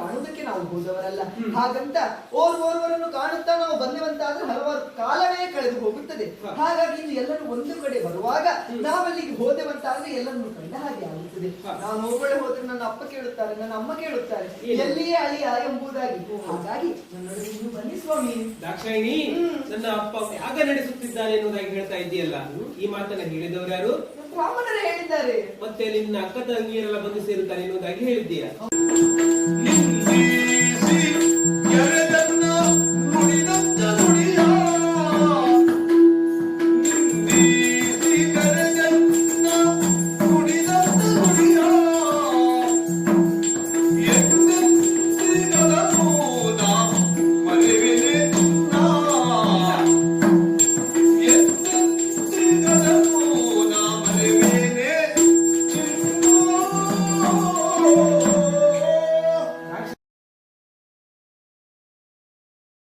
ಕಾಣುವುದಕ್ಕೆ ನಾವು ಹೋದವರಲ್ಲ. ಹಾಗಂತ ಓರ್ವರನ್ನು ಕಾಣುತ್ತಾ ನಾವು ಬಂದೆವಂತಾದ್ರೆ ಹಲವಾರು ಕಾಲವೇ ಕಳೆದು ಹೋಗುತ್ತದೆ. ಹಾಗಾಗಿ ಇನ್ನು ಎಲ್ಲರೂ ಒಂದು ಕಡೆ ಬರುವಾಗ ನಾವಲ್ಲಿಗೆ ಹೋದೆವಂತಾದ್ರೆ ಎಲ್ಲರನ್ನು ಕಂಡ ಹಾಗೆ ಆಗುತ್ತದೆ. ನಾನು ಒಬ್ಬಳೆ ಹೋದ್ರೆ ನನ್ನ ಅಪ್ಪ ಕೇಳುತ್ತಾರೆ, ನನ್ನ ಅಮ್ಮ ಕೇಳುತ್ತಾರೆ, ಎಲ್ಲಿಯೇ ಅಳಿಯ ಎಂಬುದಾಗಿ. ಹಾಗಾಗಿ ನನ್ನೊಡನೆ ನೀವು ಬನ್ನಿ ಸ್ವಾಮಿ. ದಾಕ್ಷಾಯಿಣಿ, ನನ್ನ ಅಪ್ಪ ಯಾಗ ನಡೆಸುತ್ತಿದ್ದಾನೆ ಎನ್ನುವುದಾಗಿ ಹೇಳ್ತಾ ಇದ್ದೀಯಲ್ಲ, ಈ ಮಾತನ್ನ ಹೇಳಿದವರು ಯಾರು? ಬ್ರಾಹ್ಮಣರೇ ಹೇಳಿದ್ದಾರೆ. ಮತ್ತೆ ನಿನ್ನ ಅಕ್ಕ ತಂಗಿಯರೆಲ್ಲ ಬಂದು ಸೇರುತ್ತಾರೆ ಎನ್ನುವುದಾಗಿ ಹೇಳಿದ್ದೀಯ.